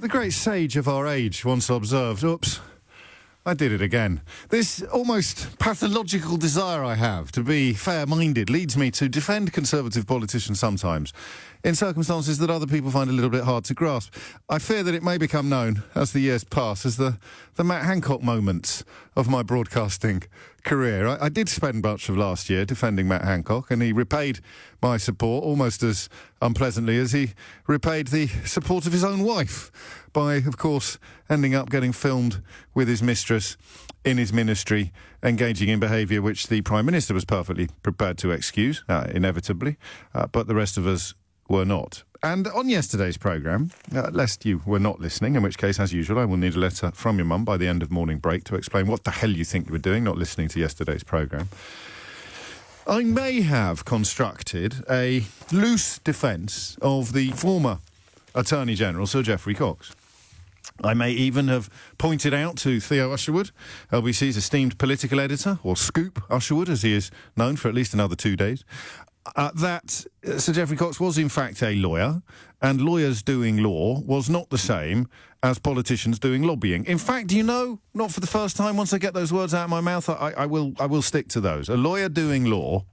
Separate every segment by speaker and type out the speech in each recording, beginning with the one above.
Speaker 1: The great sage of our age once observed, oops, I did it again. This almost pathological desire I have to be fair-minded leads me to defend Conservative politicians sometimes in circumstances that other people find a little bit hard to grasp. I fear that it may become known as the years pass as the Matt Hancock moments of my broadcasting career. I did spend much of last year defending Matt Hancock, and he repaid my support almost as unpleasantly as he repaid the support of his own wife by, of course, ending up getting filmed with his mistress in his ministry, engaging in behaviour which the Prime Minister was perfectly prepared to excuse, inevitably, but the rest of us were not. And on yesterday's programme, lest you were not listening, in which case, as usual, I will need a letter from your mum by the end of morning break to explain what the hell you think you were doing not listening to yesterday's programme. I may have constructed a loose defence of the former Attorney General, Sir Geoffrey Cox. I may even have pointed out to Theo Usherwood, LBC's esteemed political editor, or Scoop Usherwood, as he is known for at least another 2 days, that Sir Geoffrey Cox was in fact a lawyer, and lawyers doing law was not the same as politicians doing lobbying. In fact, you know, not for the first time, once I get those words out of my mouth, I will stick to those. A lawyer doing law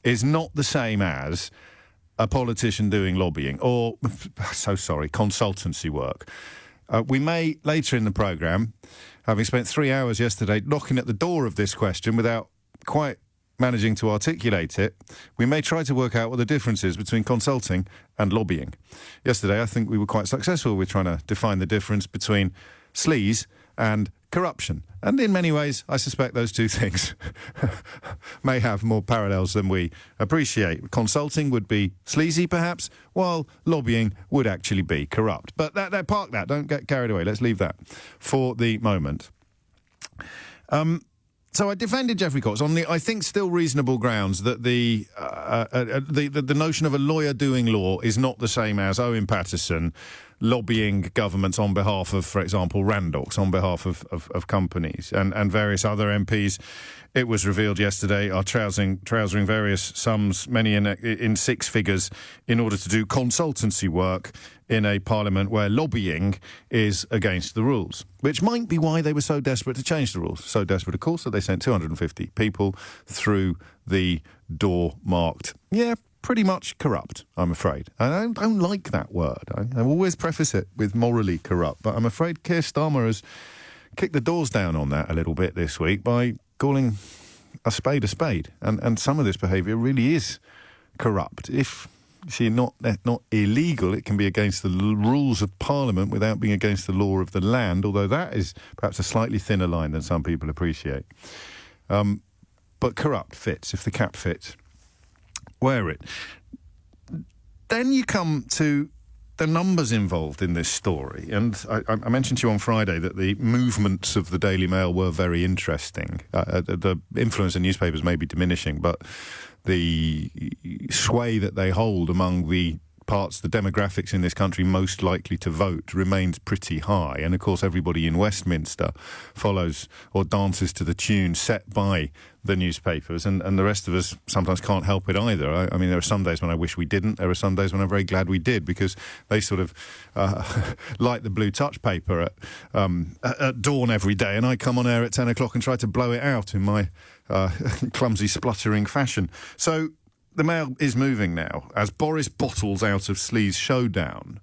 Speaker 1: is not the same as a politician doing lobbying, or, consultancy work. We may, later in the programme, having spent 3 hours yesterday knocking at the door of this question without quite managing to articulate it, we may try to work out what the difference is between consulting and lobbying. Yesterday, I think we were quite successful with trying to define the difference between sleaze and corruption. And in many ways, I suspect those two things may have more parallels than we appreciate. Consulting would be sleazy, perhaps, while lobbying would actually be corrupt. But park that. Don't get carried away. Let's leave that for the moment. So I defended Geoffrey Cox on the, I think, still reasonable grounds that the notion of a lawyer doing law is not the same as Owen Paterson lobbying governments on behalf of, for example, Randox, on behalf of companies and various other MPs. It was revealed yesterday are trousering various sums, many in six figures, in order to do consultancy work in a parliament where lobbying is against the rules, which might be why they were so desperate to change the rules. So desperate, of course, that they sent 250 people through the door marked, pretty much corrupt, I'm afraid. I don't like that word. I always preface it with morally corrupt, but I'm afraid Keir Starmer has kicked the doors down on that a little bit this week by calling a spade, and some of this behaviour really is corrupt. If you see, not illegal, it can be against the rules of Parliament without being against the law of the land, although that is perhaps a slightly thinner line than some people appreciate. But corrupt fits. If the cap fits, wear it. Then you come to the numbers involved in this story, and I mentioned to you on Friday that the movements of the Daily Mail were very interesting. The influence of newspapers may be diminishing, but the sway that they hold among the demographics in this country most likely to vote remains pretty high. And of course everybody in Westminster follows or dances to the tune set by the newspapers, and the rest of us sometimes can't help it either. I mean, there are some days when I wish we didn't. There are some days when I'm very glad we did, because they sort of light the blue touch paper at dawn every day, and I come on air at 10 o'clock and try to blow it out in my clumsy, spluttering fashion. So the Mail is moving now as Boris bottles out of sleaze showdown.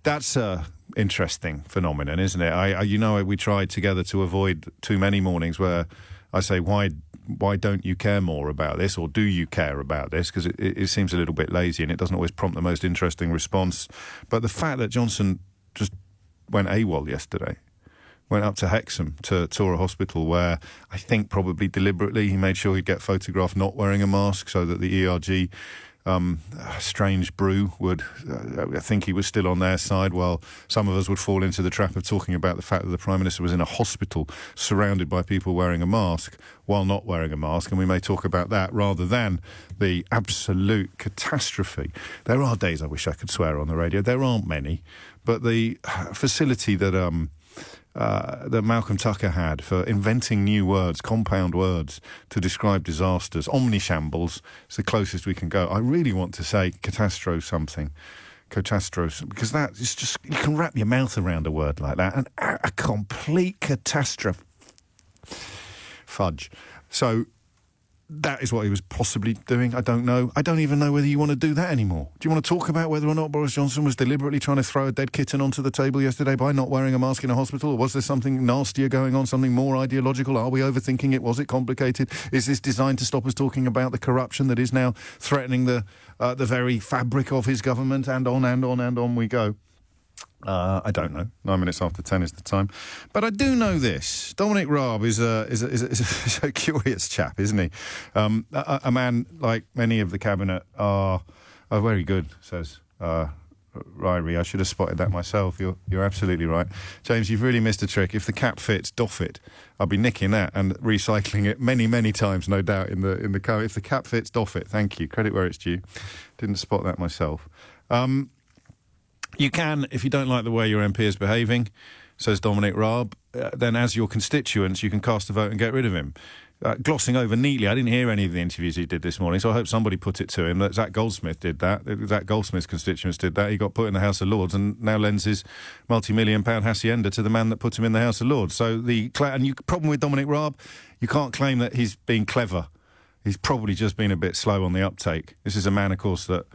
Speaker 1: That's a interesting phenomenon, isn't it? We tried together to avoid too many mornings where I say, why don't you care more about this, or do you care about this? Because it seems a little bit lazy and it doesn't always prompt the most interesting response. But the fact that Johnson just went AWOL yesterday, went up to Hexham to tour a hospital where I think probably deliberately he made sure he'd get photographed not wearing a mask so that the ERG strange brew would think he was still on their side, while some of us would fall into the trap of talking about the fact that the Prime Minister was in a hospital surrounded by people wearing a mask while not wearing a mask, and we may talk about that rather than the absolute catastrophe. There are days I wish I could swear on the radio. There aren't many, but the facility that Malcolm Tucker had for inventing new words, compound words, to describe disasters. Omnishambles is the closest we can go. I really want to say catastro something. catastrophe, because that is just, you can wrap your mouth around a word like that, and a complete catastrophe. Fudge. So that is what he was possibly doing. I don't know. I don't even know whether you want to do that anymore. Do you want to talk about whether or not Boris Johnson was deliberately trying to throw a dead kitten onto the table yesterday by not wearing a mask in a hospital? Or was there something nastier going on, something more ideological? Are we overthinking it? Was it complicated? Is this designed to stop us talking about the corruption that is now threatening the very fabric of his government? And on and on and on we go. I don't know. 9 minutes after 10 is the time. But I do know this. Dominic Raab is a curious chap, isn't he? A man, like many of the cabinet, are very good, says Ryrie. I should have spotted that myself. You're absolutely right. James, you've really missed a trick. If the cap fits, doff it. I'll be nicking that and recycling it many, many times, no doubt, in the car. If the cap fits, doff it. Thank you. Credit where it's due. Didn't spot that myself. You can, if you don't like the way your MP is behaving, says Dominic Raab, then as your constituents, you can cast a vote and get rid of him. Glossing over neatly, I didn't hear any of the interviews he did this morning, so I hope somebody put it to him that Zach Goldsmith did that. Zach Goldsmith's constituents did that. He got put in the House of Lords and now lends his multi-million-pound hacienda to the man that put him in the House of Lords. So problem with Dominic Raab, you can't claim that he's being clever. He's probably just been a bit slow on the uptake. This is a man, of course, that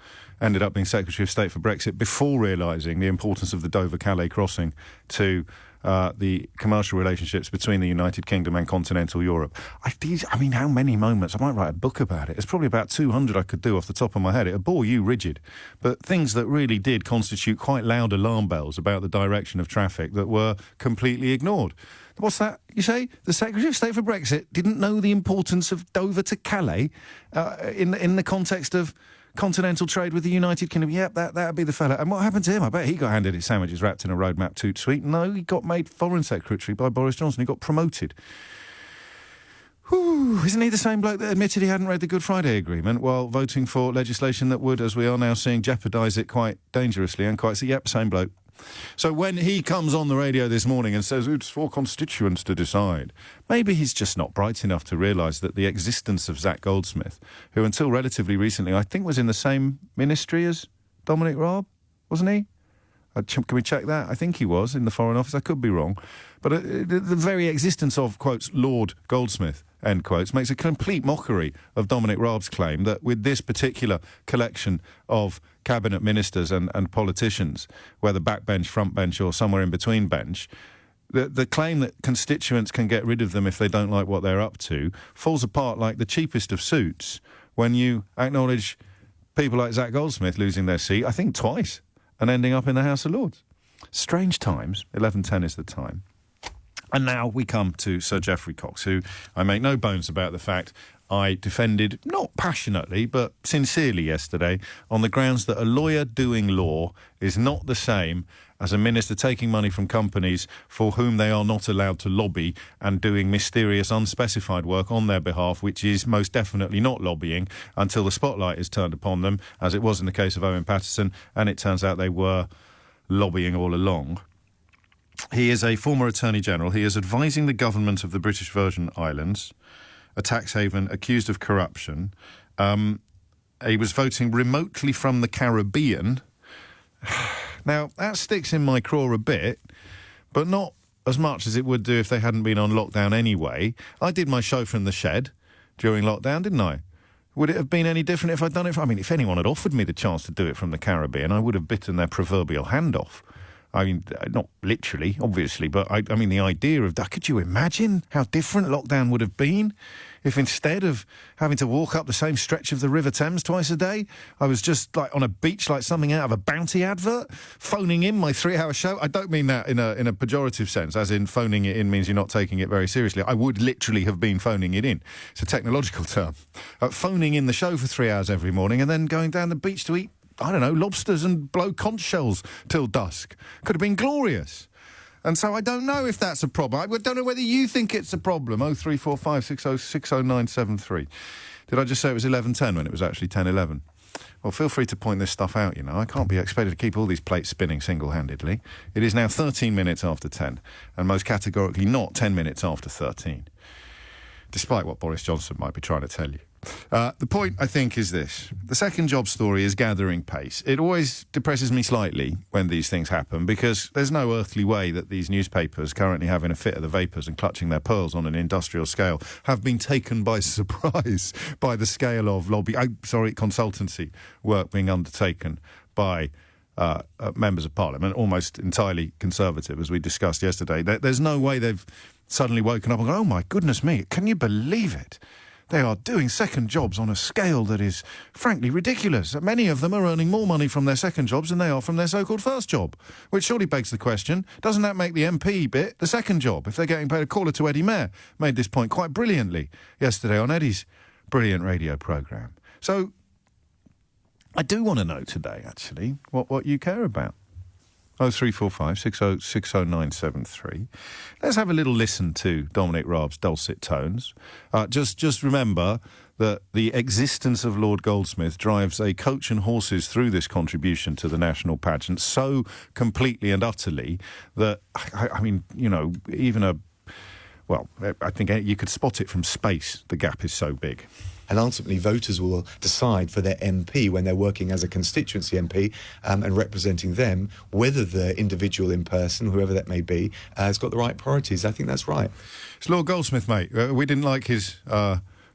Speaker 1: ended up being Secretary of State for Brexit before realising the importance of the Dover-Calais crossing to the commercial relationships between the United Kingdom and continental Europe. I mean, how many moments? I might write a book about it. It's probably about 200 I could do off the top of my head. It'll bore you rigid. But things that really did constitute quite loud alarm bells about the direction of traffic that were completely ignored. What's that, you say? The Secretary of State for Brexit didn't know the importance of Dover to Calais in the context of continental trade with the United Kingdom. Yep, that'd be the fella. And what happened to him? I bet he got handed his sandwiches wrapped in a roadmap toot sweet. No, he got made Foreign Secretary by Boris Johnson. He got promoted. Whew, isn't he the same bloke that admitted he hadn't read the Good Friday Agreement while voting for legislation that would, as we are now seeing, jeopardise it quite dangerously and quite... Yep, same bloke. So when he comes on the radio this morning and says, it's for constituents to decide, maybe he's just not bright enough to realise that the existence of Zach Goldsmith, who until relatively recently I think was in the same ministry as Dominic Raab, wasn't he? Can we check that? I think he was in the Foreign Office. I could be wrong. But the very existence of, quotes, Lord Goldsmith, end quotes, makes a complete mockery of Dominic Raab's claim that with this particular collection of cabinet ministers and politicians, whether backbench, front bench or somewhere in between bench, the claim that constituents can get rid of them if they don't like what they're up to falls apart like the cheapest of suits when you acknowledge people like Zach Goldsmith losing their seat, I think twice, and ending up in the House of Lords. Strange times. 11:10 is the time. And now we come to Sir Geoffrey Cox, who I make no bones about the fact I defended, not passionately, but sincerely yesterday, on the grounds that a lawyer doing law is not the same as a minister taking money from companies for whom they are not allowed to lobby and doing mysterious, unspecified work on their behalf, which is most definitely not lobbying until the spotlight is turned upon them, as it was in the case of Owen Paterson, and it turns out they were lobbying all along. He is a former Attorney General. He is advising the government of the British Virgin Islands, a tax haven accused of corruption. He was voting remotely from the Caribbean. Now, that sticks in my craw a bit, but not as much as it would do if they hadn't been on lockdown anyway. I did my show from the shed during lockdown, didn't I? Would it have been any different if I'd done it? I mean, if anyone had offered me the chance to do it from the Caribbean, I would have bitten their proverbial hand off. I mean, not literally, obviously, but I mean, the idea of that, could you imagine how different lockdown would have been if instead of having to walk up the same stretch of the River Thames twice a day, I was just like on a beach like something out of a Bounty advert, phoning in my 3-hour show? I don't mean that in a pejorative sense, as in phoning it in means you're not taking it very seriously. I would literally have been phoning it in. It's a technological term. Phoning in the show for 3 hours every morning and then going down the beach to eat, I don't know, lobsters and blow conch shells till dusk. Could have been glorious. And so I don't know if that's a problem. I don't know whether you think it's a problem. 0345 60 60973. Did I just say it was 11:10 when it was actually 10:11? Well, feel free to point this stuff out, you know. I can't be expected to keep all these plates spinning single-handedly. It is now 13 minutes after 10, and most categorically not 10 minutes after 13, despite what Boris Johnson might be trying to tell you. The point, I think, is this. The second job story is gathering pace. It always depresses me slightly when these things happen because there's no earthly way that these newspapers, currently having a fit of the vapours and clutching their pearls on an industrial scale, have been taken by surprise by the scale of consultancy work being undertaken by members of Parliament, almost entirely Conservative, as we discussed yesterday. There's no way they've suddenly woken up and gone, oh, my goodness me, can you believe it? They are doing second jobs on a scale that is, frankly, ridiculous. Many of them are earning more money from their second jobs than they are from their so-called first job, which surely begs the question, doesn't that make the MP bit the second job? If they're getting paid, a caller to Eddie Mair made this point quite brilliantly yesterday on Eddie's brilliant radio programme. So I do want to know today, actually, what you care about. 0345 60973. Let's have a little listen to Dominic Raab's dulcet tones. Just remember that the existence of Lord Goldsmith drives a coach and horses through this contribution to the national pageant so completely and utterly that, I mean, you know, I think you could spot it from space. The gap is so big.
Speaker 2: And ultimately, voters will decide for their MP when they're working as a constituency MP and representing them, whether the individual in person, whoever that may be, has got the right priorities. I think that's right.
Speaker 1: It's Lord Goldsmith, mate. We didn't like his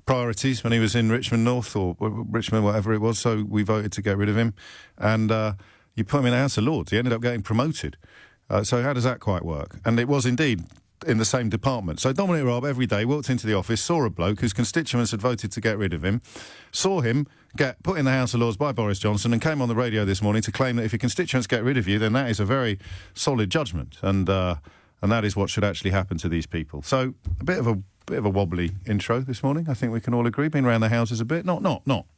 Speaker 1: priorities when he was in Richmond North or Richmond, whatever it was, so we voted to get rid of him. And you put him in the House of Lords. He ended up getting promoted. So how does that quite work? And it was indeed in the same department. So Dominic Raab every day walked into the office, saw a bloke whose constituents had voted to get rid of him, saw him get put in the House of Lords by Boris Johnson and came on the radio this morning to claim that if your constituents get rid of you, then that is a very solid judgment. And that is what should actually happen to these people. So a bit of a wobbly intro this morning, I think we can all agree. Been around the houses a bit. Not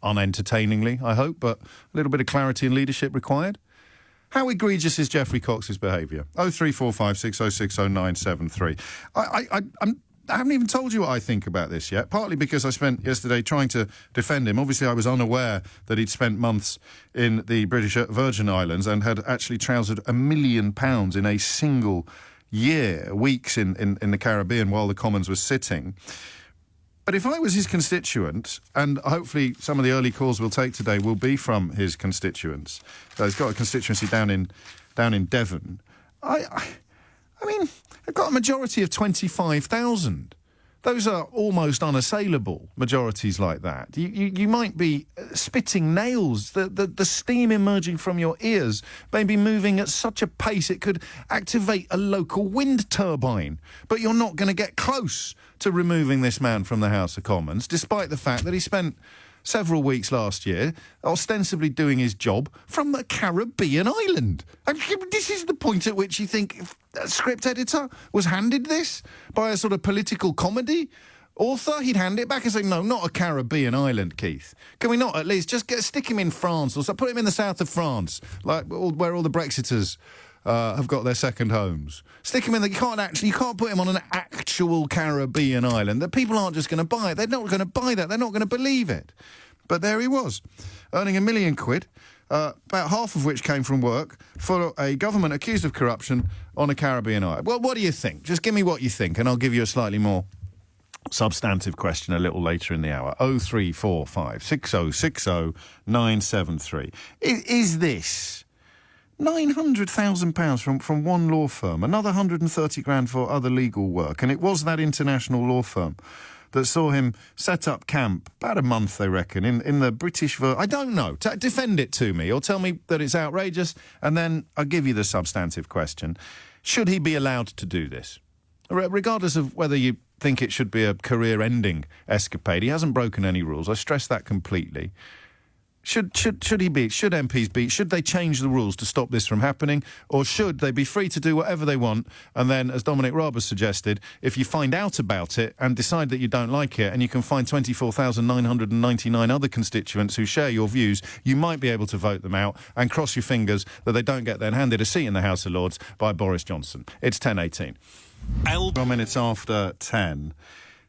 Speaker 1: unentertainingly, I hope, but a little bit of clarity and leadership required. How egregious is Geoffrey Cox's behaviour? 0345 6060973. I haven't even told you what I think about this yet, partly because I spent yesterday trying to defend him. Obviously, I was unaware that he'd spent months in the British Virgin Islands and had actually trousered £1 million in a single year, weeks in the Caribbean while the Commons was sitting. But if I was his constituent, and hopefully some of the early calls we'll take today will be from his constituents, he's got a constituency down in Devon. I mean, they've got a majority of 25,000. Those are almost unassailable majorities like that. You might be spitting nails. The steam emerging from your ears may be moving at such a pace it could activate a local wind turbine. But you're not going to get close to removing this man from the House of Commons, despite the fact that he spent several weeks last year ostensibly doing his job from the Caribbean island. And this is the point at which you think a script editor was handed this by a sort of political comedy author. He'd hand it back and say, no, not a Caribbean island, Keith. Can we not at least just stick him in France or so, put him in the south of France, like where all the Brexiters have got their second homes. Stick him in you can't put him on an actual Caribbean island. The people aren't just going to buy it. They're not going to buy that. They're not going to believe it. But there he was, earning £1 million, about half of which came from work for a government accused of corruption on a Caribbean island. Well, what do you think? Just give me what you think, and I'll give you a slightly more substantive question a little later in the hour. 0345 6060 973. Is this £900,000 from one law firm, another 130 grand for other legal work, and it was that international law firm that saw him set up camp about a month, they reckon, in the British... I don't know. Defend it to me or tell me that it's outrageous, and then I'll give you the substantive question. Should he be allowed to do this? Regardless of whether you think it should be a career-ending escapade, he hasn't broken any rules. I stress that completely. Should MPs be? Should they change the rules to stop this from happening, or should they be free to do whatever they want? And then, as Dominic Raab has suggested, if you find out about it and decide that you don't like it, and you can find 24,999 other constituents who share your views, you might be able to vote them out and cross your fingers that they don't get then handed a seat in the House of Lords by Boris Johnson. It's 10:18. 12 minutes after 10.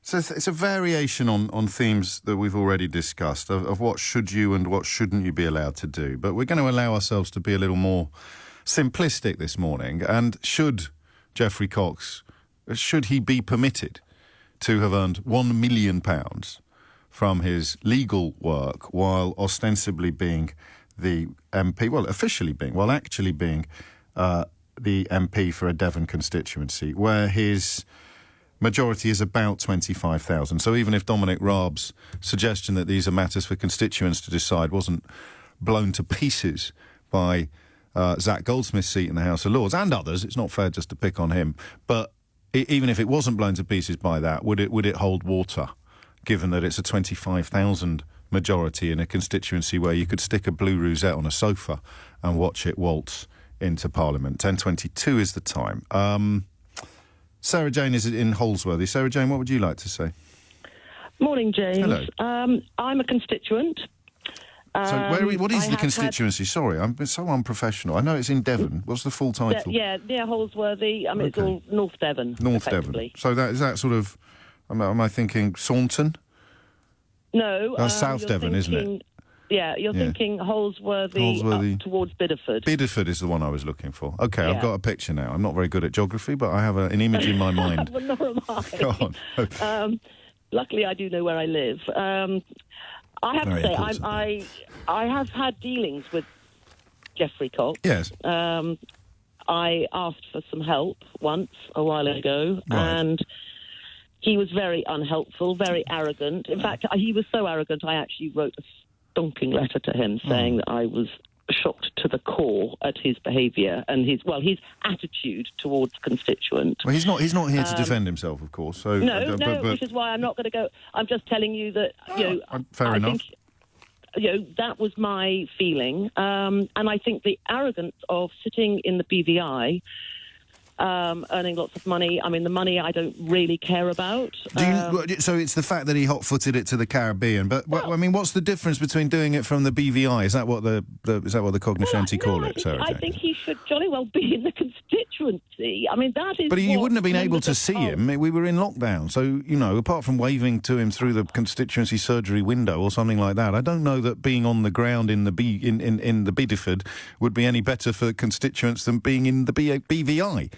Speaker 1: So it's a variation on themes that we've already discussed of what should you and what shouldn't you be allowed to do. But we're going to allow ourselves to be a little more simplistic this morning. And should Geoffrey Cox, should he be permitted to have earned £1 million from his legal work while ostensibly being the MP, while actually being the MP for a Devon constituency, where his majority is about 25,000. So even if Dominic Raab's suggestion that these are matters for constituents to decide wasn't blown to pieces by Zach Goldsmith's seat in the House of Lords and others, it's not fair just to pick on him, but even if it wasn't blown to pieces by that, would it hold water, given that it's a 25,000 majority in a constituency where you could stick a blue rosette on a sofa and watch it waltz into Parliament? 10:22 is the time. Sarah Jane is in Holsworthy. Sarah Jane, what would you like to say?
Speaker 3: Morning, James.
Speaker 1: Hello.
Speaker 3: I'm a constituent.
Speaker 1: What is the constituency? Sorry, I'm so unprofessional. I know it's in Devon. What's the full title?
Speaker 3: Near Holsworthy. It's all North Devon.
Speaker 1: North Devon. So is that sort of... Am I thinking Saunton?
Speaker 3: No.
Speaker 1: South Devon, isn't it?
Speaker 3: Yeah, you're thinking Holsworthy up towards Bideford.
Speaker 1: Bideford is the one I was looking for. OK, yeah. I've got a picture now. I'm not very good at geography, but I have an image in my mind.
Speaker 3: Well, nor am I.
Speaker 1: Go on.
Speaker 3: Luckily, I do know where I live. I have to say, I have had dealings with Geoffrey Cox.
Speaker 1: Yes.
Speaker 3: I asked for some help once, a while ago, and he was very unhelpful, very arrogant. In fact, he was so arrogant, I actually wrote a stonking letter to him saying that I was shocked to the core at his behaviour and his attitude towards Constituent.
Speaker 1: Well, he's not here to defend himself, of course. So
Speaker 3: but which is why I'm not going to go. I'm just telling you that
Speaker 1: fair enough.
Speaker 3: Think, that was my feeling, and I think the arrogance of sitting in the BVI. Earning lots of money. I mean, the money I don't really care about.
Speaker 1: So it's the fact that he hot-footed it to the Caribbean. But I mean, what's the difference between doing it from the BVI? Is that what the cognoscenti call it?
Speaker 3: I think he should jolly well be in the constituency. I mean, that is.
Speaker 1: But you wouldn't have been able to see him. We were in lockdown, so apart from waving to him through the constituency surgery window or something like that, I don't know that being on the ground in the Bideford would be any better for constituents than being in the BVI.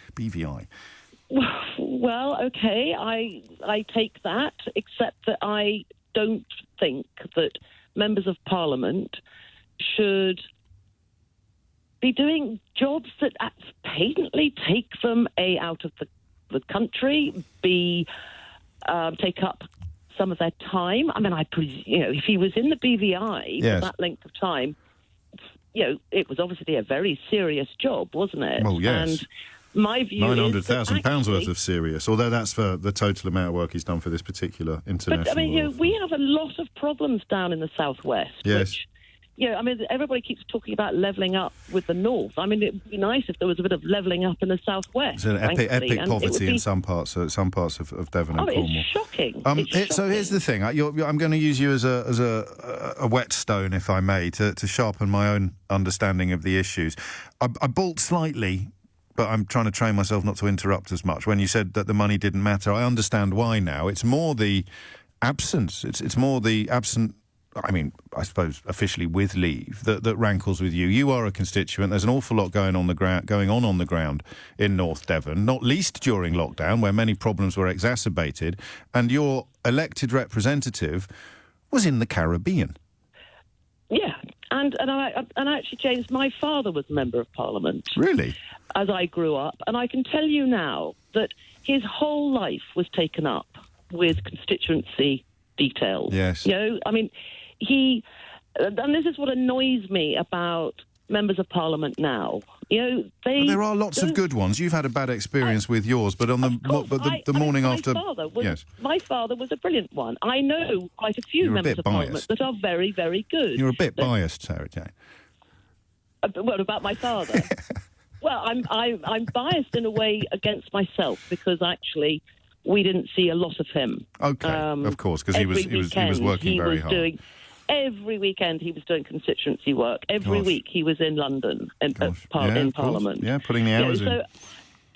Speaker 3: Well, okay, I take that, except that I don't think that members of Parliament should be doing jobs that patently take them, A, out of the country, B, take up some of their time. I mean, if he was in the BVI for that length of time, it was obviously a very serious job, wasn't it?
Speaker 1: Well, yes.
Speaker 3: And my view
Speaker 1: £900,000 worth of serious, although that's for the total amount of work he's done for this particular international.
Speaker 3: But I mean, we have a lot of problems down in the southwest.
Speaker 1: Yes.
Speaker 3: Which, everybody keeps talking about levelling up with the north. I mean, it'd be nice if there was a bit of levelling up in the southwest.
Speaker 1: It's an epic poverty in some parts of Devon and Cornwall.
Speaker 3: It's shocking.
Speaker 1: So here's the thing. I'm going to use you as a whetstone, if I may, to sharpen my own understanding of the issues. I balked slightly, but I'm trying to train myself not to interrupt as much. When you said that the money didn't matter, I understand why now. It's more the absence. It's more the absent. I mean, I suppose officially with leave that rankles with you. You are a constituent. There's an awful lot going on the ground in North Devon, not least during lockdown, where many problems were exacerbated. And your elected representative was in the Caribbean.
Speaker 3: Yeah, and actually, James, my father was a member of Parliament.
Speaker 1: Really?
Speaker 3: As I grew up, and I can tell you now that his whole life was taken up with constituency details.
Speaker 1: Yes.
Speaker 3: I mean, and this is what annoys me about members of Parliament now. There
Speaker 1: are lots of good ones. You've had a bad experience with yours, but on the morning after,
Speaker 3: my father was a brilliant one. I know quite a few members of Parliament that are very, very good.
Speaker 1: You're a bit biased, Sarah Jane.
Speaker 3: What about my father? Well, I'm biased in a way against myself because actually we didn't see a lot of him.
Speaker 1: Okay, of course, because he was working very hard.
Speaker 3: Every weekend he was doing constituency work. Every week he was in London in Parliament.
Speaker 1: Yeah, putting the hours in.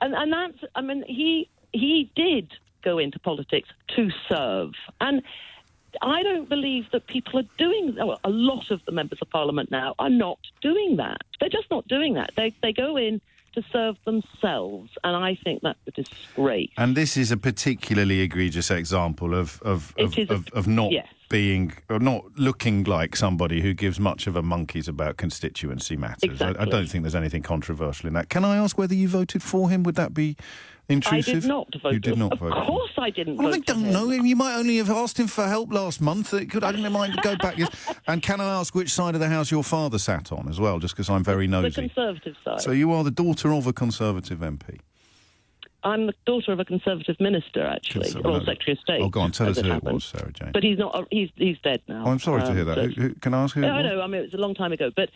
Speaker 3: And that's, I mean, he did go into politics to serve. And I don't believe that people are doing, a lot of the members of Parliament now are not doing that. They're just not doing that. They go in to serve themselves, and I think that's a disgrace.
Speaker 1: And this is a particularly egregious example of not not looking like somebody who gives much of a monkeys about constituency matters.
Speaker 3: Exactly.
Speaker 1: I don't think there's anything controversial in that. Can I ask whether you voted for him? Would that be intrusive?
Speaker 3: I did not vote.
Speaker 1: You did not vote.
Speaker 3: Of course, I didn't.
Speaker 1: Well,
Speaker 3: vote
Speaker 1: I don't
Speaker 3: for him.
Speaker 1: know. You might only have asked him for help last month. I didn't mind to go back. And can I ask which side of the house your father sat on as well? Just because I'm very nosy.
Speaker 3: The Conservative side.
Speaker 1: So you are the daughter of a Conservative MP.
Speaker 3: I'm the daughter of a Conservative minister, actually, or Secretary of State.
Speaker 1: Oh, go on, tell us who it
Speaker 3: happened.
Speaker 1: was, Sarah Jane.
Speaker 3: But he's not. He's dead now.
Speaker 1: Oh, I'm sorry to hear that. Can I ask who it was?
Speaker 3: No, I mean, it was a long time ago. But,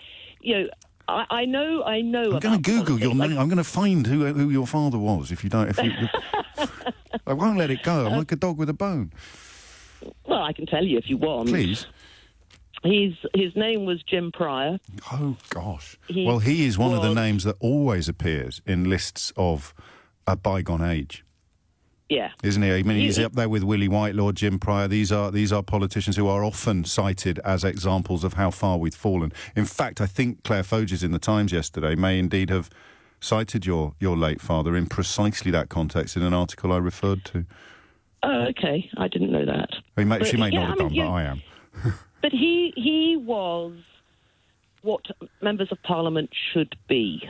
Speaker 3: I know.
Speaker 1: I'm going to Google your name. I'm going to find who your father was. If you don't, I won't let it go. I'm like a dog with a bone.
Speaker 3: Well, I can tell you if you want.
Speaker 1: Please.
Speaker 3: His name was Jim Pryor.
Speaker 1: Oh gosh. He is one of the names that always appears in lists of a bygone age.
Speaker 3: Yeah,
Speaker 1: isn't he? I mean, he's up there with Willie Whitelaw, Jim Pryor. These are politicians who are often cited as examples of how far we've fallen. In fact, I think Claire Foges in the Times yesterday may indeed have cited your late father in precisely that context in an article I referred to.
Speaker 3: Oh, okay. I didn't know that.
Speaker 1: She may not have done, but I am.
Speaker 3: But he was what members of Parliament should be.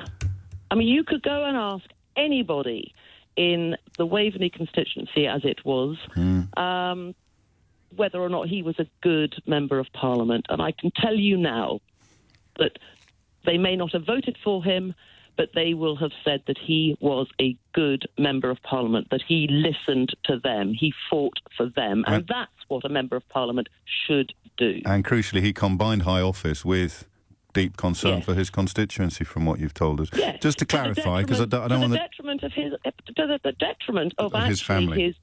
Speaker 3: I mean, you could go and ask anybody in the Waveney constituency, as it was, whether or not he was a good member of Parliament. And I can tell you now that they may not have voted for him, but they will have said that he was a good member of Parliament, that he listened to them, he fought for them, and that's what a member of Parliament should do. And crucially,
Speaker 1: he combined high office with deep concern for his constituency, from what you've told us.
Speaker 3: Yes.
Speaker 1: Just to clarify, because I don't want
Speaker 3: to the detriment of
Speaker 1: his family.
Speaker 3: His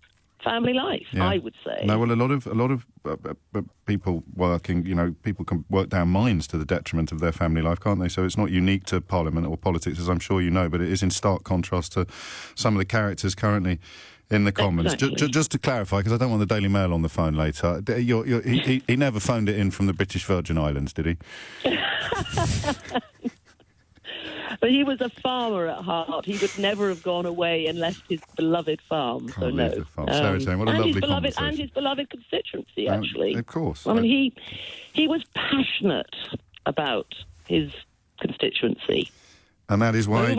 Speaker 3: family life, I would say.
Speaker 1: No, well, a lot of people working, people can work down mines to the detriment of their family life, can't they? So it's not unique to Parliament or politics, as I'm sure you know, but it is in stark contrast to some of the characters currently in the Commons.
Speaker 3: Exactly.
Speaker 1: Just to clarify, because I don't want the Daily Mail on the phone later, he never phoned it in from the British Virgin Islands, did he?
Speaker 3: But he was a farmer at heart. He would never have gone away and left his beloved farm. So no.
Speaker 1: Sarah Jane, what a lovely conversation.
Speaker 3: And his beloved constituency, actually.
Speaker 1: Of course.
Speaker 3: I mean, he was passionate about his constituency.
Speaker 1: And that is why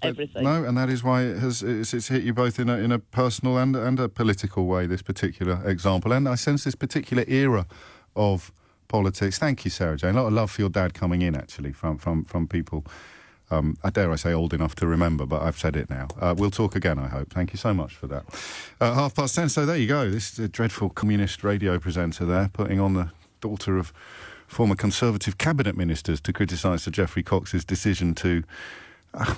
Speaker 3: everything.
Speaker 1: No, and that is why it's hit you both in a personal and a political way, this particular example. And I sense this particular era of politics. Thank you, Sarah Jane. A lot of love for your dad coming in, actually, from people. I dare I say old enough to remember, but I've said it now. We'll talk again, I hope. Thank you so much for that. 10:30, so there you go. This is a dreadful communist radio presenter there, putting on the daughter of former Conservative cabinet ministers to criticise Sir Geoffrey Cox's decision to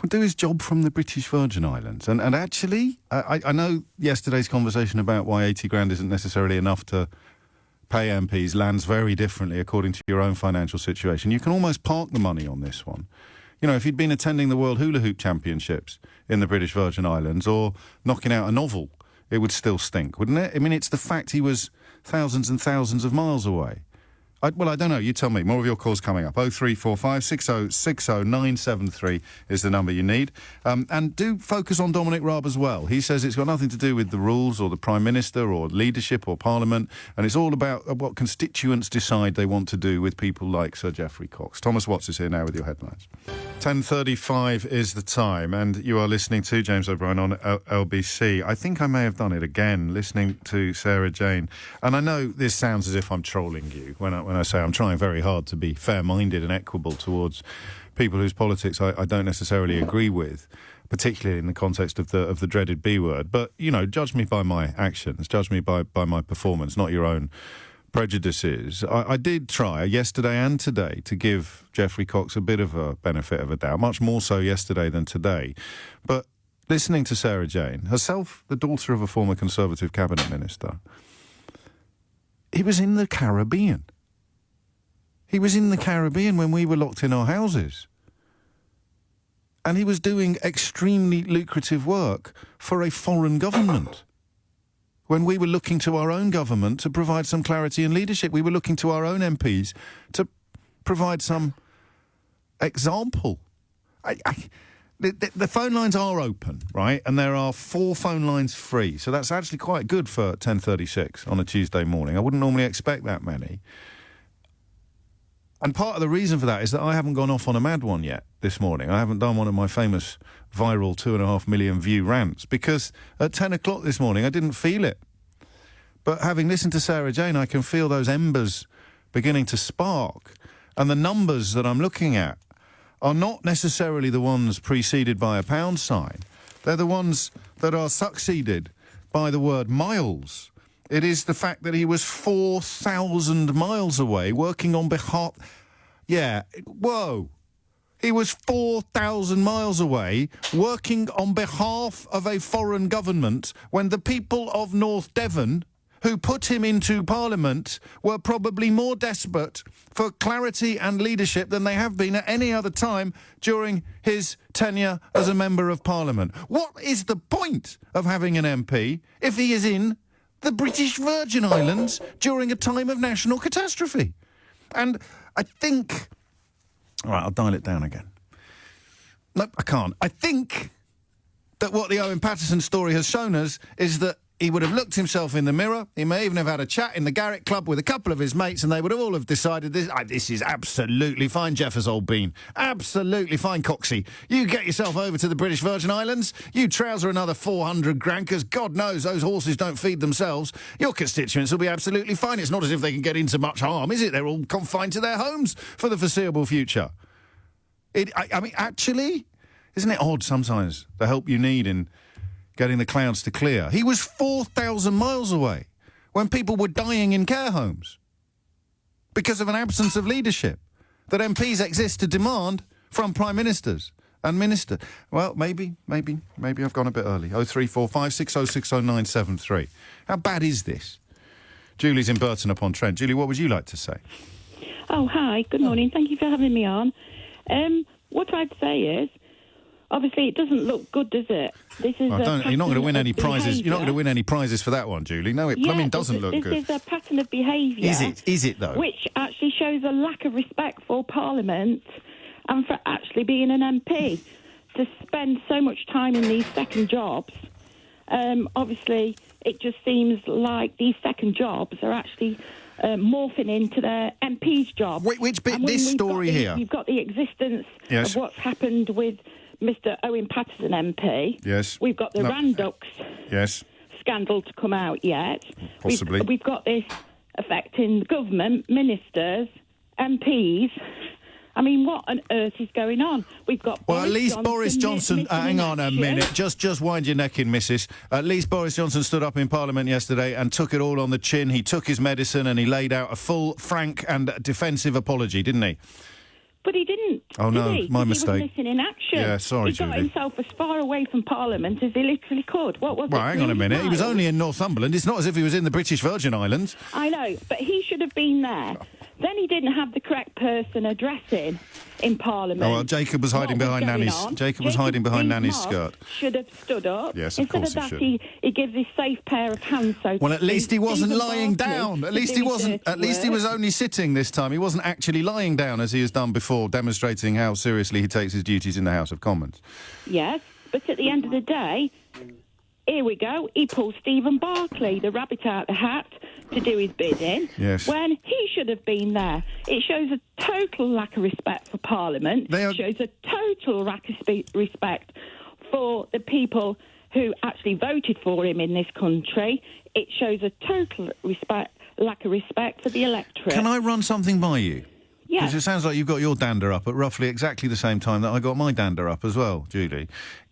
Speaker 1: do his job from the British Virgin Islands. And actually, I know yesterday's conversation about why 80 grand isn't necessarily enough to pay MPs lands very differently according to your own financial situation. You can almost park the money on this one. If he'd been attending the World Hula Hoop Championships in the British Virgin Islands or knocking out a novel, it would still stink, wouldn't it? I mean, it's the fact he was thousands and thousands of miles away. I don't know. You tell me. More of your calls coming up. 0345 6060 973 is the number you need. And do focus on Dominic Raab as well. He says it's got nothing to do with the rules or the Prime Minister or leadership or Parliament, and it's all about what constituents decide they want to do with people like Sir Geoffrey Cox. Thomas Watts is here now with your headlines. 10:35 is the time, and you are listening to James O'Brien on LBC. I think I may have done it again, listening to Sarah Jane. And I know this sounds as if I'm trolling you when I say I'm trying very hard to be fair-minded and equable towards people whose politics I don't necessarily agree with, particularly in the context of the dreaded B word. But, judge me by my actions, judge me by my performance, not your own prejudices. I did try yesterday and today to give Geoffrey Cox a bit of a benefit of a doubt, much more so yesterday than today. But listening to Sarah Jane, herself the daughter of a former Conservative cabinet minister, he was in the Caribbean. He was in the Caribbean when we were locked in our houses. And he was doing extremely lucrative work for a foreign government. When we were looking to our own government to provide some clarity and leadership, we were looking to our own MPs to provide some example. The phone lines are open, right? And there are 4 phone lines free. So that's actually quite good for 10:36 on a Tuesday morning. I wouldn't normally expect that many. And part of the reason for that is that I haven't gone off on a mad one yet this morning. I haven't done one of my famous viral 2.5 million view rants because at 10 o'clock this morning I didn't feel it. But having listened to Sarah Jane, I can feel those embers beginning to spark. And the numbers that I'm looking at are not necessarily the ones preceded by a pound sign. They're the ones that are succeeded by the word miles. It is the fact that he was 4,000 miles away working on behalf... Yeah, whoa. He was 4,000 miles away working on behalf of a foreign government when the people of North Devon, who put him into Parliament, were probably more desperate for clarity and leadership than they have been at any other time during his tenure as a Member of Parliament. What is the point of having an MP if he is in the British Virgin Islands during a time of national catastrophe? And I think... All right, I'll dial it down again. Nope, I can't. I think that what the Owen Paterson story has shown us is that he would have looked himself in the mirror. He may even have had a chat in the Garrick Club with a couple of his mates, and they would have all have decided this is absolutely fine, Jeffers, old bean. Absolutely fine, Coxie. You get yourself over to the British Virgin Islands. You trouser another 400 grand, because God knows those horses don't feed themselves. Your constituents will be absolutely fine. It's not as if they can get into much harm, is it? They're all confined to their homes for the foreseeable future. I mean, actually, isn't it odd sometimes the help you need in getting the clouds to clear? He was 4,000 miles away when people were dying in care homes because of an absence of leadership that MPs exist to demand from prime ministers and ministers. Well, maybe I've gone a bit early. 0345 6060 973. How bad is this? Julie's in Burton upon Trent. Julie, what would you like to say?
Speaker 4: Oh, hi. Good morning. Thank you for having me on. What I'd say is, obviously, it doesn't look good, does it? This is
Speaker 1: you're not going to win any prizes. You're not going to win any prizes for that one, Julie. No, it plumbing doesn't look good.
Speaker 4: This is a pattern of behaviour.
Speaker 1: Is it though?
Speaker 4: Which actually shows a lack of respect for Parliament and for actually being an MP. To spend so much time in these second jobs, obviously, it just seems like these second jobs are actually morphing into their MP's job.
Speaker 1: Which bit? This story here.
Speaker 4: You've got the existence of what's happened with Mr. Owen Paterson MP.
Speaker 1: Yes.
Speaker 4: We've got the Randux scandal to come out yet.
Speaker 1: Possibly.
Speaker 4: We've got this affecting government, ministers, MPs. I mean, what on earth is going on? We've got
Speaker 1: at least Boris Johnson... hang on a minute. Just wind your neck in, missus. At least Boris Johnson stood up in Parliament yesterday and took it all on the chin. He took his medicine and he laid out a full, frank and defensive apology, didn't he?
Speaker 4: But he didn't.
Speaker 1: Oh, no, my
Speaker 4: He
Speaker 1: mistake.
Speaker 4: was missing in action.
Speaker 1: Yeah, sorry,
Speaker 4: Julie. He got
Speaker 1: Julie.
Speaker 4: himself as far away from Parliament as he literally could. What was it?
Speaker 1: Well, hang on a minute. He was only in Northumberland. It's not as if he was in the British Virgin Islands.
Speaker 4: I know, but he should have been there. Then he didn't have the correct person addressing in Parliament.
Speaker 1: Oh, well, Jacob was hiding behind Nanny's... Jacob was hiding behind Nanny's skirt.
Speaker 4: Should have stood up.
Speaker 1: Yes, of course he should.
Speaker 4: Instead of that, he gives this safe pair of hands, so
Speaker 1: well, at least he wasn't lying down. At least he wasn't... At least he was only sitting this time. He wasn't actually lying down, as he has done before, demonstrating how seriously he takes his duties in the House of Commons.
Speaker 4: Yes, but at the end of the day... Here we go. He pulls Stephen Barclay, the rabbit out the hat, to do his bidding.
Speaker 1: Yes.
Speaker 4: When he should have been there. It shows a total lack of respect for Parliament. It shows a total lack of respect for the people who actually voted for him in this country. It shows a total lack of respect for the electorate.
Speaker 1: Can I run something by you?
Speaker 4: Yes.
Speaker 1: Because it sounds like you've got your dander up at roughly exactly the same time that I got my dander up as well, Julie.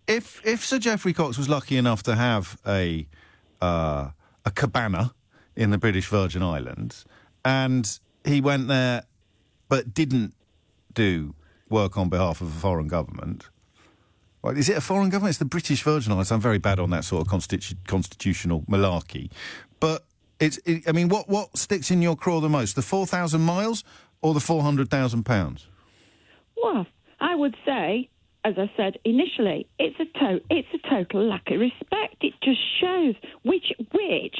Speaker 1: If Sir Geoffrey Cox was lucky enough to have a cabana in the British Virgin Islands and he went there but didn't do work on behalf of a foreign government... Well, is it a foreign government? It's the British Virgin Islands. I'm very bad on that sort of constitutional malarkey. But, I mean, what sticks in your craw the most? The 4,000 miles or the £400,000?
Speaker 4: Well, I would say... As I said initially, it's a total lack of respect. It just shows which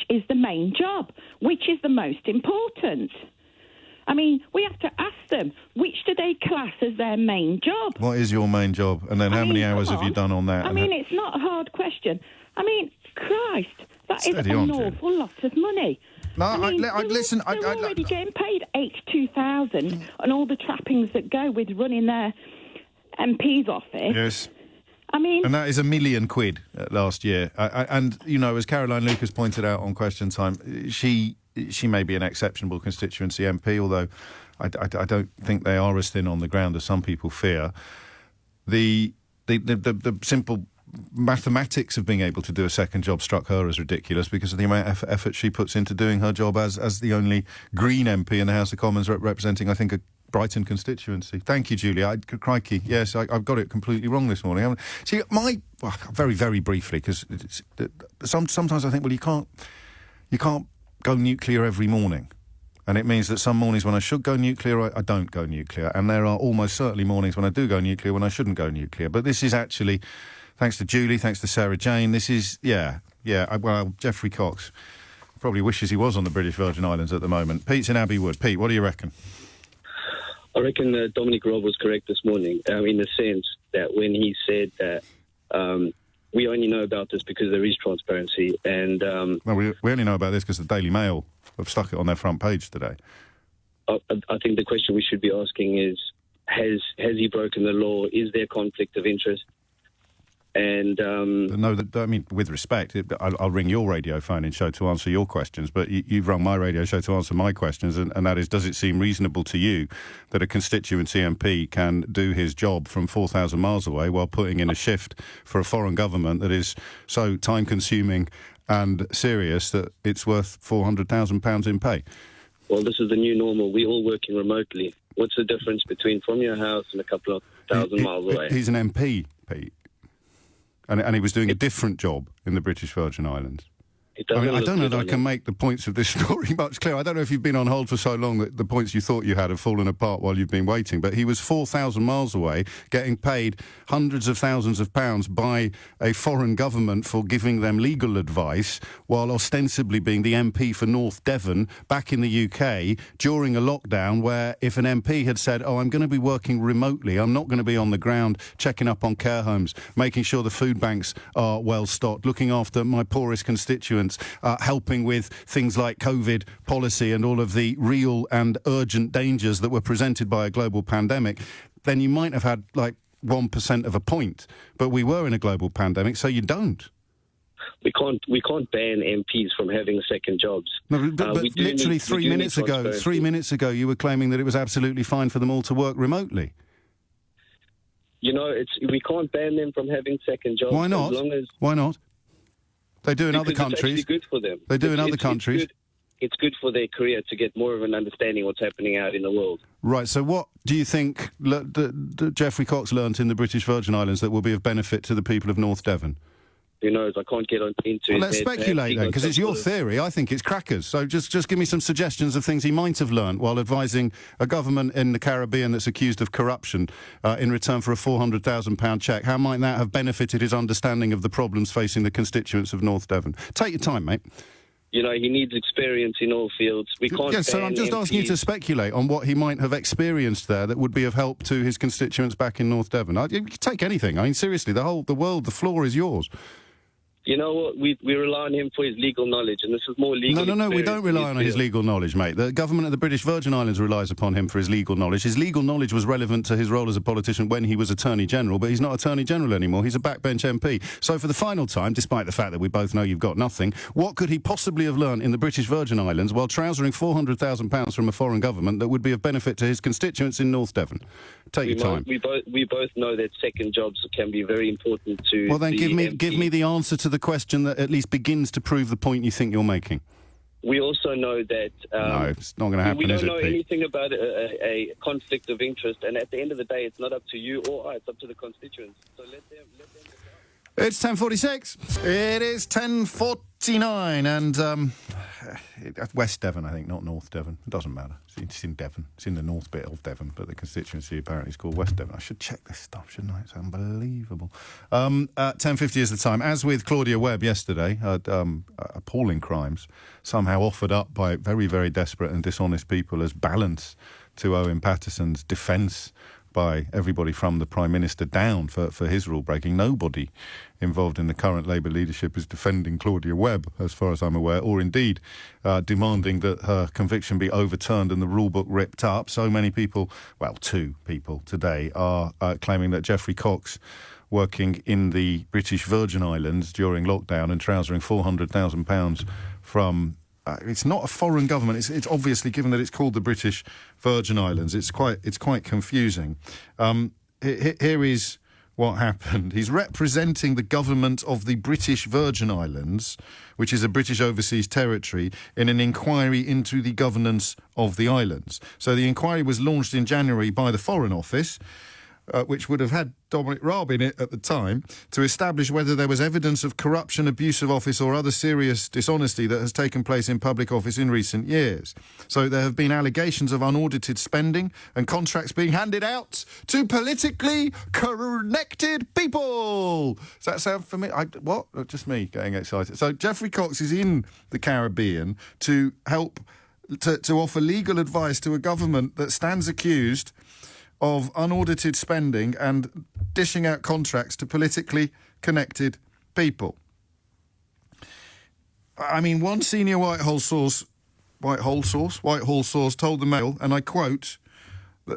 Speaker 4: is the main job, which is the most important. I mean, we have to ask them, which do they class as their main job?
Speaker 1: What is your main job? And then how many hours have you done on that?
Speaker 4: I mean, it's not a hard question. I mean, Christ, that is
Speaker 1: Steady
Speaker 4: an
Speaker 1: on,
Speaker 4: awful lot of money.
Speaker 1: No,
Speaker 4: Listen, they're already getting paid $82,000 and all the trappings that go with running their MP's office.
Speaker 1: Yes.
Speaker 4: I mean...
Speaker 1: And that is £1 million last year. And, you know, as Caroline Lucas pointed out on Question Time, she may be an exceptional constituency MP, although I don't think they are as thin on the ground as some people fear. The simple mathematics of being able to do a second job struck her as ridiculous because of the amount of effort she puts into doing her job as the only Green MP in the House of Commons representing, I think, a Brighton constituency. Thank you, Julia. Crikey. Yes, I've got it completely wrong this morning. See, very, very briefly, because sometimes I think, well, you can't go nuclear every morning. And it means that some mornings when I should go nuclear, I don't go nuclear. And there are almost certainly mornings when I do go nuclear when I shouldn't go nuclear. But this is actually, thanks to Julie, thanks to Sarah Jane, this is, well, Geoffrey Cox probably wishes he was on the British Virgin Islands at the moment. Pete's in Abbey Wood. Pete, what do you reckon?
Speaker 5: I reckon Dominic Raab was correct this morning, in the sense that when he said that we only know about this because there is transparency. And
Speaker 1: well, we only know about this because the Daily Mail have stuck it on their front page today.
Speaker 5: I think the question we should be asking is, has he broken the law? Is there conflict of interest? And
Speaker 1: no, I mean, with respect, I'll ring your radio phone-in show to answer your questions, but you've rung my radio show to answer my questions, and that is, does it seem reasonable to you that a constituency MP can do his job from 4,000 miles away while putting in a shift for a foreign government that is so time-consuming and serious that it's worth £400,000 in pay?
Speaker 5: Well, this is the new normal. We're all working remotely. What's the difference between from your house and a couple of thousand miles away?
Speaker 1: He's an MP, Pete. And he was doing a different job in the British Virgin Islands. I mean, I don't know that I can make the points of this story much clearer. I don't know if you've been on hold for so long that the points you thought you had have fallen apart while you've been waiting, but he was 4,000 miles away getting paid hundreds of thousands of pounds by a foreign government for giving them legal advice while ostensibly being the MP for North Devon back in the UK during a lockdown where if an MP had said, oh, I'm going to be working remotely, I'm not going to be on the ground checking up on care homes, making sure the food banks are well stocked, looking after my poorest constituents, helping with things like COVID policy and all of the real and urgent dangers that were presented by a global pandemic, then you might have had like 1% of a point. But we were in a global pandemic, so you don't. We
Speaker 5: can't ban MPs from having second jobs.
Speaker 1: No, but literally 3 minutes ago, you were claiming that it was absolutely fine for them all to work remotely.
Speaker 5: You know, we can't ban them from having second jobs.
Speaker 1: Why not? Why not? They do in other countries.
Speaker 5: It's actually good for them.
Speaker 1: They do in other countries.
Speaker 5: It's good for their career to get more of an understanding of what's happening out in the world. Right,
Speaker 1: so what do you think Geoffrey Cox learnt in the British Virgin Islands that will be of benefit to the people of North Devon?
Speaker 5: Who knows? I can't get into it.
Speaker 1: Let's speculate then, because it's your theory. I think it's crackers. So just give me some suggestions of things he might have learnt while advising a government in the Caribbean that's accused of corruption in return for a £400,000 cheque. How might that have benefited his understanding of the problems facing the constituents of North Devon? Take your time, mate.
Speaker 5: You know, he needs experience in all fields. We can't.
Speaker 1: Yes, so I'm just asking you to speculate on what he might have experienced there that would be of help to his constituents back in North Devon. You can take anything. I mean, seriously, the world, the floor is yours.
Speaker 5: You know what? We rely on him for his legal knowledge, and this is more legal.
Speaker 1: No, we don't rely on his legal knowledge, mate. The government of the British Virgin Islands relies upon him for his legal knowledge. His legal knowledge was relevant to his role as a politician when he was Attorney General, but he's not Attorney General anymore. He's a backbench MP. So for the final time, despite the fact that we both know you've got nothing, what could he possibly have learned in the British Virgin Islands while trousering £400,000 from a foreign government that would be of benefit to his constituents in North Devon? Take your time.
Speaker 5: We both know that second jobs can be very important to.
Speaker 1: Well, then give me the answer to the question that at least begins to prove the point you think you're making.
Speaker 5: We also know that
Speaker 1: no, it's not going to happen.
Speaker 5: We don't know
Speaker 1: Pete?
Speaker 5: anything about a conflict of interest, and at the end of the day, it's not up to you or I; it's up to the constituents. So let them decide.
Speaker 1: It's 10:46. It is 10:49, and West Devon, I think, not North Devon. It doesn't matter. It's in Devon. It's in the north bit of Devon, but the constituency apparently is called West Devon. I should check this stuff, shouldn't I? It's unbelievable. 10:50 is the time. As with Claudia Webb yesterday, appalling crimes, somehow offered up by very, very desperate and dishonest people as balance to Owen Paterson's defence by everybody from the Prime Minister down for his rule-breaking. Nobody involved in the current Labour leadership is defending Claudia Webb, as far as I'm aware, or indeed demanding that her conviction be overturned and the rule-book ripped up. So many people, well, 2 people today, are claiming that Geoffrey Cox, working in the British Virgin Islands during lockdown and trousering £400,000 from... it's not a foreign government. It's obviously, given that it's called the British Virgin Islands, it's quite confusing. Here is what happened. He's representing the government of the British Virgin Islands, which is a British overseas territory, in an inquiry into the governance of the islands. So the inquiry was launched in January by the Foreign Office, which would have had Dominic Raab in it at the time, to establish whether there was evidence of corruption, abuse of office or other serious dishonesty that has taken place in public office in recent years. So there have been allegations of unaudited spending and contracts being handed out to politically connected people. Does that sound familiar? What? Just me getting excited. So Geoffrey Cox is in the Caribbean to help to offer legal advice to a government that stands accused of unaudited spending and dishing out contracts to politically connected people. I mean, one senior Whitehall source told the Mail, and I quote,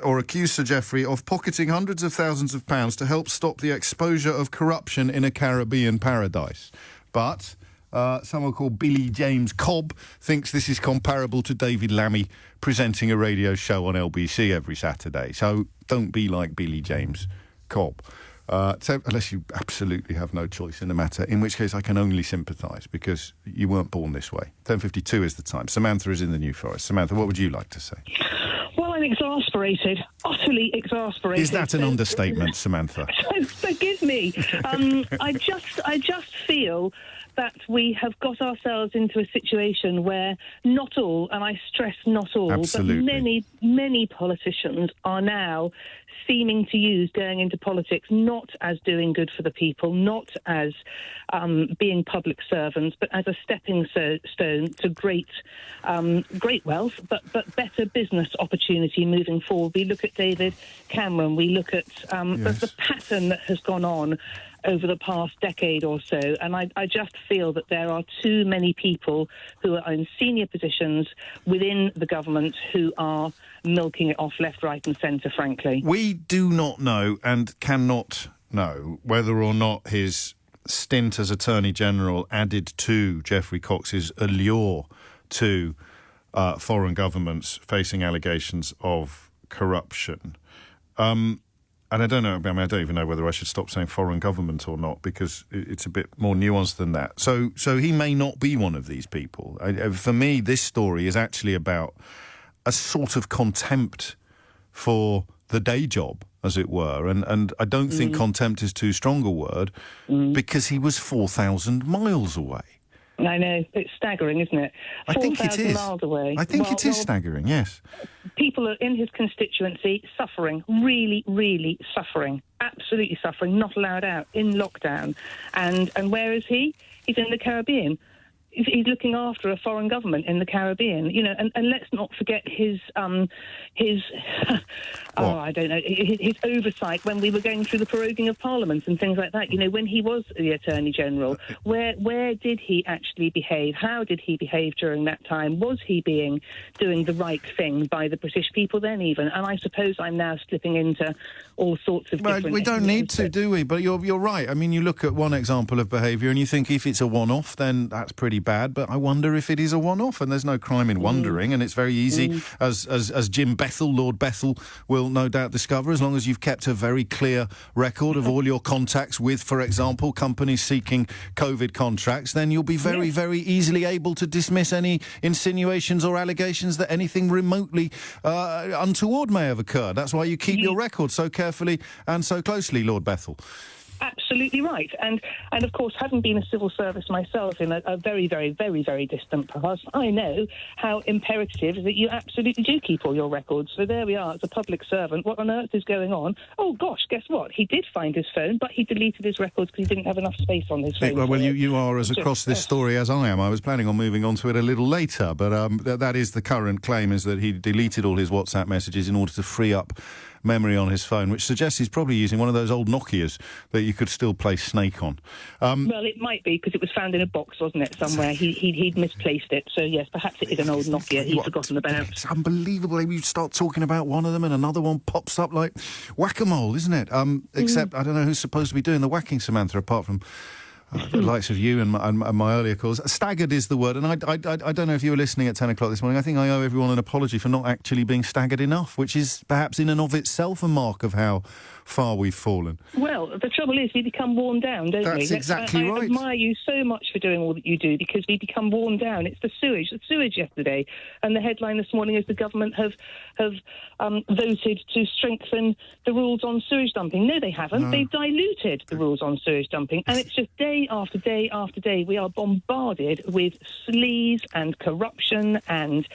Speaker 1: or accused Sir Geoffrey of pocketing hundreds of thousands of pounds to help stop the exposure of corruption in a Caribbean paradise. But someone called Billy James Cobb thinks this is comparable to David Lammy presenting a radio show on LBC every Saturday. So don't be like Billy James Cobb. Unless you absolutely have no choice in the matter, in which case I can only sympathise, because you weren't born this way. 10:52 is the time. Samantha is in the New Forest. Samantha, what would you like to say?
Speaker 3: Well, I'm exasperated, utterly exasperated.
Speaker 1: Is that an understatement, Samantha?
Speaker 3: So forgive me. I just feel that we have got ourselves into a situation where not all, and I stress not all,
Speaker 1: Absolutely.
Speaker 3: but many politicians are now seeming to use going into politics not as doing good for the people, not as being public servants, but as a stepping stone to great wealth, but better business opportunity moving forward. We look at David Cameron, we look at the pattern that has gone on over the past decade or so, and I just feel that there are too many people who are in senior positions within the government who are milking it off left, right and centre, frankly.
Speaker 1: We do not know and cannot know whether or not his stint as Attorney General added to Geoffrey Cox's allure to foreign governments facing allegations of corruption. And I don't know, I don't even know whether I should stop saying foreign government or not, because it's a bit more nuanced than that. So he may not be one of these people. For me, this story is actually about a sort of contempt for the day job, as it were. And I don't think contempt is too strong a word, because he was 4,000 miles away.
Speaker 3: I know, it's staggering, isn't it?
Speaker 1: I think it is.
Speaker 3: 4,000 miles away.
Speaker 1: I think it is staggering, yes.
Speaker 3: People are in his constituency suffering, really, really suffering, absolutely suffering, not allowed out, in lockdown. And where is he? He's in the Caribbean. He's looking after a foreign government in the Caribbean, you know, and let's not forget his his oversight when we were going through the proroguing of Parliament and things like that. You know, when he was the Attorney General, where did he actually behave? How did he behave during that time? Was he doing the right thing by the British people then even? And I suppose I'm now slipping into all sorts of different...
Speaker 1: We don't need to, do we? But you're right. I mean, you look at one example of behaviour and you think if it's a one-off, then that's pretty bad, but I wonder if it is a one-off, and there's no crime in wondering, and it's very easy, as Jim Bethell, Lord Bethell, will no doubt discover, as long as you've kept a very clear record of all your contacts with, for example, companies seeking COVID contracts, then you'll be very, very easily able to dismiss any insinuations or allegations that anything remotely untoward may have occurred. That's why you keep your record so carefully and so closely, Lord Bethell.
Speaker 6: absolutely right. And of course, having been a civil service myself in a very, very, very, very distant past, I know how imperative is that you absolutely do keep all your records. So there we are, as a public servant. What on earth is going on? Oh, gosh, guess what? He did find his phone, but he deleted his records because he didn't have enough space on his phone.
Speaker 1: Well, you are as across this story as I am. I was planning on moving on to it a little later, but that is the current claim, is that he deleted all his WhatsApp messages in order to free up memory on his phone, which suggests he's probably using one of those old Nokias that you could still play Snake on.
Speaker 6: Well, it might be, because it was found in a box, wasn't it, somewhere? He'd misplaced it. So, yes, perhaps it is an old Nokia he'd forgotten about.
Speaker 1: It's unbelievable. You start talking about one of them and another one pops up like whack-a-mole, isn't it? Except I don't know who's supposed to be doing the whacking, Samantha, apart from the likes of you and my earlier calls. Staggered is the word, and I don't know if you were listening at 10 o'clock this morning. I think I owe everyone an apology for not actually being staggered enough, which is perhaps in and of itself a mark of how far we've fallen.
Speaker 6: Well, the trouble is we become worn down, don't we?
Speaker 1: That's exactly right.
Speaker 6: I admire you so much for doing all that you do, because we become worn down. It's the sewage yesterday, and the headline this morning is the government have voted to strengthen the rules on sewage dumping. No, they haven't. No. They've diluted the rules on sewage dumping, and it's just day after day after day we are bombarded with sleaze and corruption and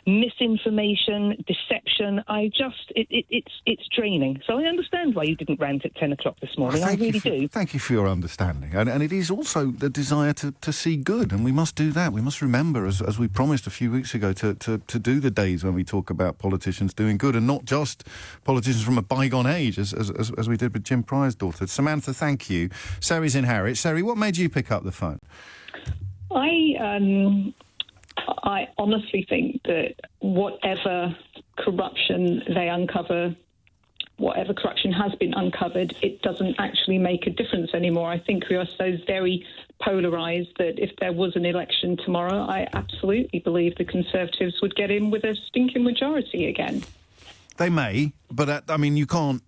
Speaker 6: misinformation, deception. It's draining. So I understand why you didn't rant at 10 o'clock this morning. I really do.
Speaker 1: Thank you for your understanding. And it is also the desire to see good, and we must do that. We must remember, as we promised a few weeks ago, to do the days when we talk about politicians doing good, and not just politicians from a bygone age, as we did with Jim Pryor's daughter. Samantha, thank you. Sari's in Harwich. Sari, what made you pick up the phone?
Speaker 7: I honestly think that whatever corruption they uncover, whatever corruption has been uncovered, it doesn't actually make a difference anymore. I think we are so very polarised that if there was an election tomorrow, I absolutely believe the Conservatives would get in with a stinking majority again.
Speaker 1: They may, but you can't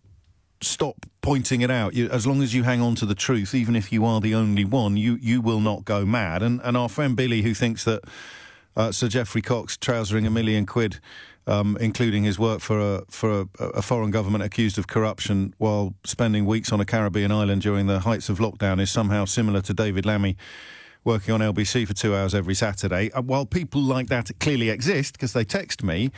Speaker 1: stop pointing it out. As long as you hang on to the truth, even if you are the only one, you will not go mad. And our friend Billy, who thinks that Sir Geoffrey Cox trousering £1 million, including his work for a foreign government accused of corruption while spending weeks on a Caribbean island during the heights of lockdown, is somehow similar to David Lammy working on LBC for 2 hours every Saturday. While people like that clearly exist, because they text me,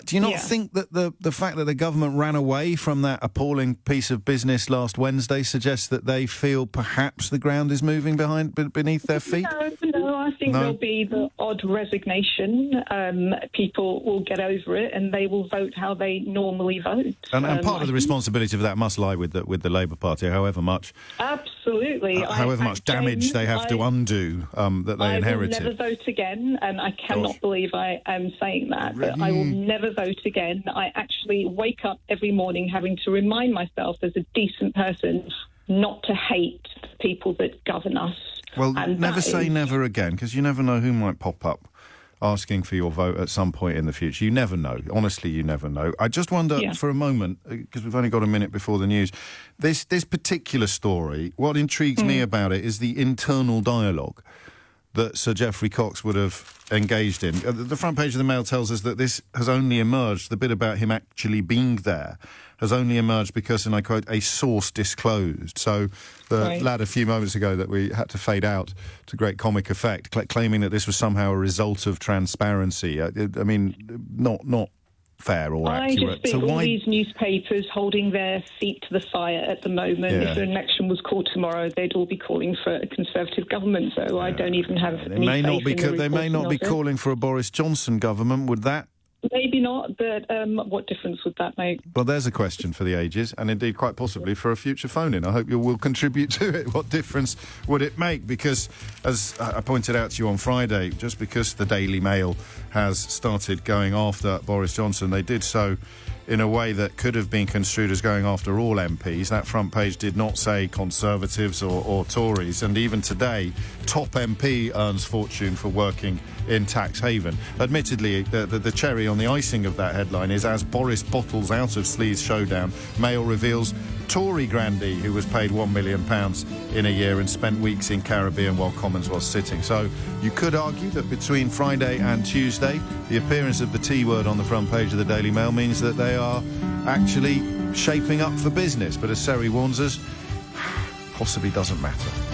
Speaker 1: do you not think that the fact that the government ran away from that appalling piece of business last Wednesday suggests that they feel perhaps the ground is moving beneath their feet?
Speaker 7: No, I think there'll be the odd resignation. People will get over it and they will vote how they normally vote.
Speaker 1: And part of the responsibility for that must lie with the Labour Party, however much...
Speaker 7: Absolutely.
Speaker 1: However much damage they have to undo that they inherited.
Speaker 7: I will never vote again, and I cannot believe I am saying that, but I will never vote again. I actually wake up every morning having to remind myself as a decent person not to hate the people that govern us.
Speaker 1: Well, never say never again, because you never know who might pop up asking for your vote at some point in the future. You never know. Honestly, you never know. I just wonder for a moment, because we've only got a minute before the news, this particular story, what intrigues me about it is the internal dialogue that Sir Geoffrey Cox would have engaged in. The front page of the Mail tells us that this has only emerged, the bit about him actually being there, has only emerged because, and I quote, a source disclosed. So the lad a few moments ago that we had to fade out to great comic effect, claiming that this was somehow a result of transparency. Not fair or accurate.
Speaker 7: I just think all these newspapers holding their feet to the fire at the moment. If an election was called tomorrow, they'd all be calling for a Conservative government. So I don't even have
Speaker 1: They may not be calling for a Boris Johnson government. Would that?
Speaker 7: Maybe not, but what difference would that make?
Speaker 1: Well, there's a question for the ages, and indeed quite possibly for a future phone-in. I hope you will contribute to it. What difference would it make? Because, as I pointed out to you on Friday, just because the Daily Mail has started going after Boris Johnson, they did so in a way that could have been construed as going after all MPs. That front page did not say Conservatives or Tories, and even today, top MP earns fortune for working in tax haven. Admittedly, the cherry on the icing of that headline is, as Boris bottles out of sleaze showdown, Mail reveals Tory grandee who was paid £1 million in a year and spent weeks in Caribbean while Commons was sitting. So you could argue that between Friday and Tuesday, the appearance of the T word on the front page of the Daily Mail means that they are actually shaping up for business. But as Sari warns us, possibly doesn't matter.